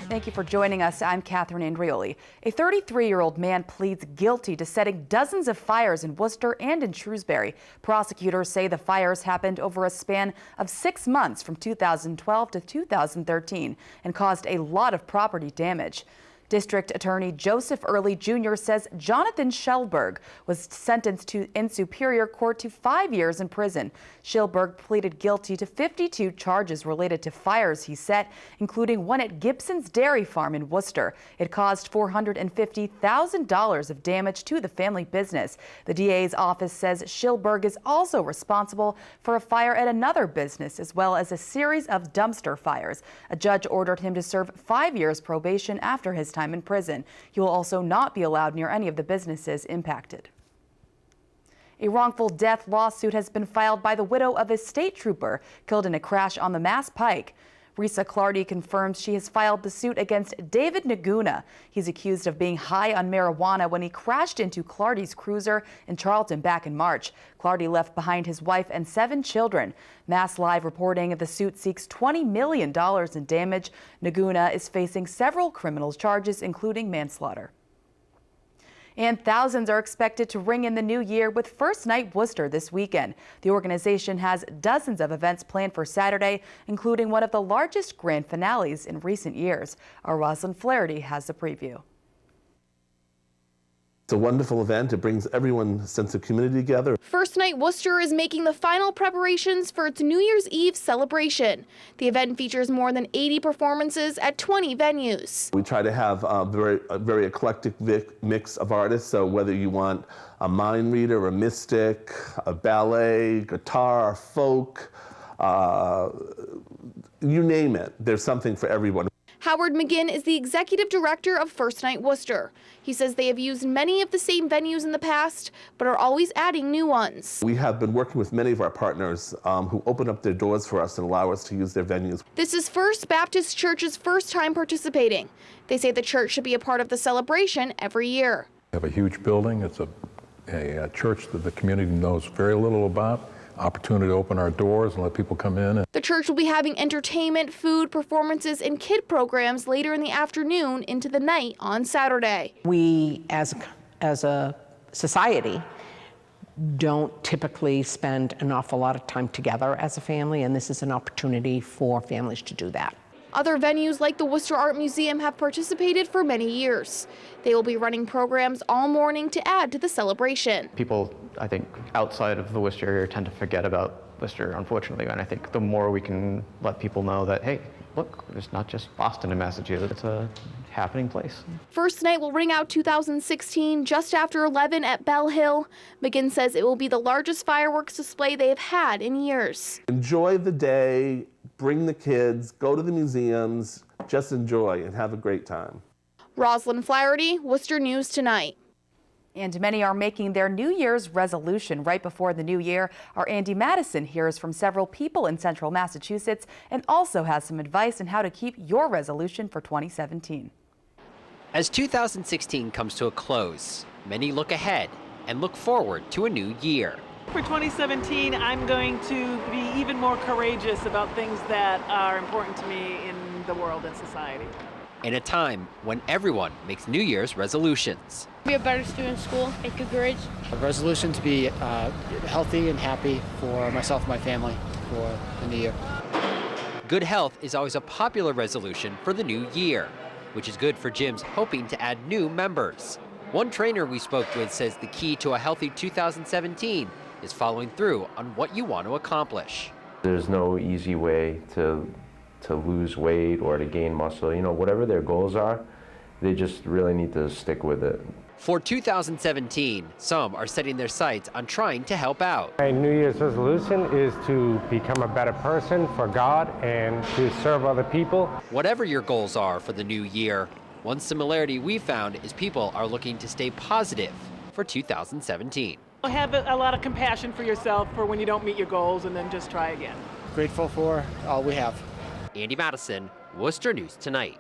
Thank you for joining us. I'm Catherine Andrioli. A 33-year-old man pleads guilty to setting dozens of fires in Worcester and in Shrewsbury. Prosecutors say the fires happened over a span of 6 months from 2012 to 2013 and caused a lot of property damage. District Attorney Joseph Early Jr. says Jonathan Schellberg was sentenced in Superior Court to 5 years in prison. Schellberg pleaded guilty to 52 charges related to fires he set, including one at Gibson's Dairy Farm in Worcester. It caused $450,000 of damage to the family business. The DA's office says Schellberg is also responsible for a fire at another business, as well as a series of dumpster fires. A judge ordered him to serve 5 years probation after his time in prison. He will also not be allowed near any of the businesses impacted. A wrongful death lawsuit has been filed by the widow of a state trooper killed in a crash on the Mass Pike. Risa Clardy confirms she has filed the suit against David Naguna. He's accused of being high on marijuana when he crashed into Clardy's cruiser in Charlton back in March. Clardy left behind his wife and 7 children. Mass Live reporting the suit seeks $20 million in damage. Naguna is facing several criminal charges, including manslaughter. And thousands are expected to ring in the new year with First Night Worcester this weekend. The organization has dozens of events planned for Saturday, including one of the largest grand finales in recent years. Our Rosalind Flaherty has the preview. It's a wonderful event. It brings everyone's sense of community together. First Night Worcester is making the final preparations for its New Year's Eve celebration. The event features more than 80 performances at 20 venues. We try to have a very eclectic mix of artists, so whether you want a mind reader, a mystic, a ballet, guitar, folk, you name it, there's something for everyone. Howard McGinn is the executive director of First Night Worcester. He says they have used many of the same venues in the past, but are always adding new ones. We have been working with many of our partners who open up their doors for us and allow us to use their venues. This is First Baptist Church's first time participating. They say the church should be a part of the celebration every year. We have a huge building. It's a church that the community knows very little about. Opportunity to open our doors and let people come in. The church will be having entertainment, food, performances, and kid programs later in the afternoon into the night on Saturday. We, as a society, don't typically spend an awful lot of time together as a family, and this is an opportunity for families to do that. Other venues like the Worcester Art Museum have participated for many years. They will be running programs all morning to add to the celebration. People, I think, outside of the Worcester area tend to forget about Worcester, unfortunately, and I think the more we can let people know that, hey, look, it's not just Boston and Massachusetts, it's a happening place. First Night will ring out 2016 just after 11 at Bell Hill. McGinn says it will be the largest fireworks display they have had in years. Enjoy the day, bring the kids, go to the museums, just enjoy and have a great time. Rosalind Flaherty, Worcester News Tonight. And many are making their New Year's resolution right before the new year. Our Andy Madison hears from several people in central Massachusetts and also has some advice on how to keep your resolution for 2017. As 2016 comes to a close, many look ahead and look forward to a new year. For 2017, I'm going to be even more courageous about things that are important to me in the world and society. In a time when everyone makes New Year's resolutions. Be a better student in school, make good grades. A resolution to be healthy and happy for myself and my family for the new year. Good health is always a popular resolution for the new year, which is good for gyms hoping to add new members. One trainer we spoke with says the key to a healthy 2017 is following through on what you want to accomplish. There's no easy way to lose weight or to gain muscle. You know, whatever their goals are, they just really need to stick with it. For 2017, some are setting their sights on trying to help out. My New Year's resolution is to become a better person for God and to serve other people. Whatever your goals are for the new year, one similarity we found is people are looking to stay positive for 2017. Have a lot of compassion for yourself for when you don't meet your goals and then just try again. Grateful for all we have. Andy Madison, Worcester News Tonight.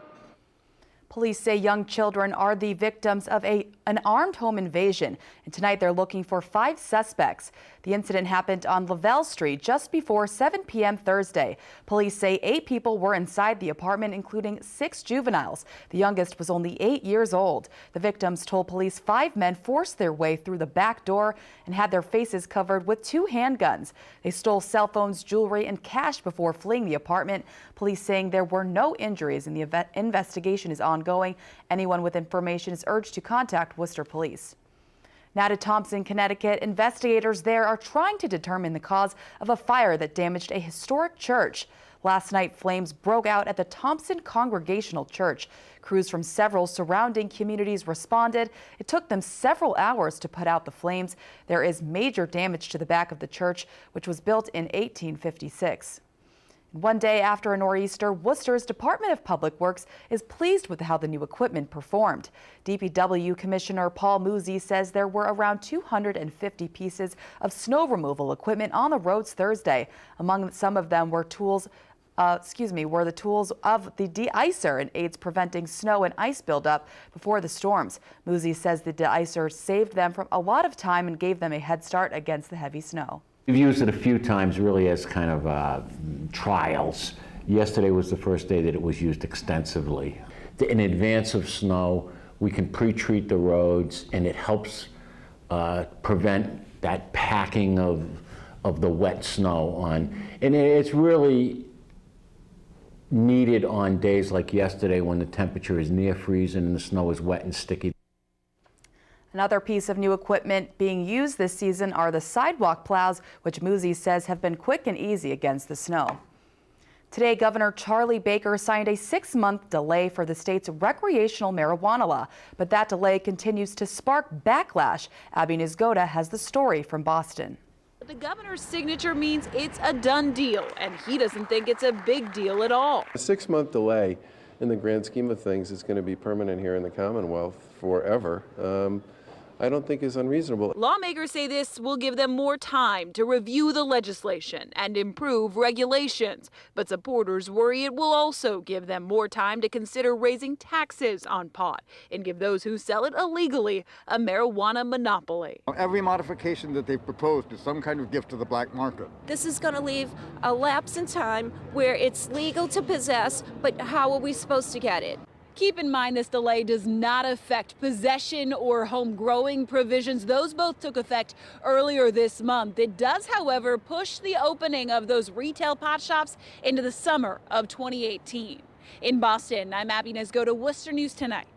Police say young children are the victims of an armed home invasion, and tonight they're looking for 5 suspects. The incident happened on Lavelle Street just before 7 p.m. Thursday. Police say 8 people were inside the apartment, including 6 juveniles. The youngest was only 8 years old. The victims told police 5 men forced their way through the back door and had their faces covered with 2 handguns. They stole cell phones, jewelry, and cash before fleeing the apartment. Police saying there were no injuries and the investigation is ongoing. Anyone with information is urged to contact Worcester Police. Now to Thompson, Connecticut. Investigators there are trying to determine the cause of a fire that damaged a historic church. Last night, flames broke out at the Thompson Congregational Church. Crews from several surrounding communities responded. It took them several hours to put out the flames. There is major damage to the back of the church, which was built in 1856. One day after a nor'easter, Worcester's Department of Public Works is pleased with how the new equipment performed. DPW Commissioner Paul Musi says there were around 250 pieces of snow removal equipment on the roads Thursday. Among some of them were the tools of the de-icer and aids preventing snow and ice buildup before the storms. Musi says the de-icer saved them from a lot of time and gave them a head start against the heavy snow. We've used it a few times really as kind of trials. Yesterday was the first day that it was used extensively. In advance of snow, we can pre-treat the roads and it helps prevent that packing of the wet snow on. And it's really needed on days like yesterday when the temperature is near freezing and the snow is wet and sticky. Another piece of new equipment being used this season are the sidewalk plows, which Musi says have been quick and easy against the snow. Today, Governor Charlie Baker signed a 6-month delay for the state's recreational marijuana law, but that delay continues to spark backlash. Abby Nizgoda has the story from Boston. The governor's signature means it's a done deal, and he doesn't think it's a big deal at all. A 6-month delay in the grand scheme of things is going to be permanent here in the Commonwealth forever. I don't think is unreasonable. Lawmakers say this will give them more time to review the legislation and improve regulations. But supporters worry it will also give them more time to consider raising taxes on pot and give those who sell it illegally a marijuana monopoly. Every modification that they've proposed is some kind of gift to the black market. This is going to leave a lapse in time where it's legal to possess, but how are we supposed to get it? Keep in mind this delay does not affect possession or home growing provisions. Those both took effect earlier this month. It does, however, push the opening of those retail pot shops into the summer of 2018. In Boston, I'm Abby Nizgoda, Worcester News Tonight.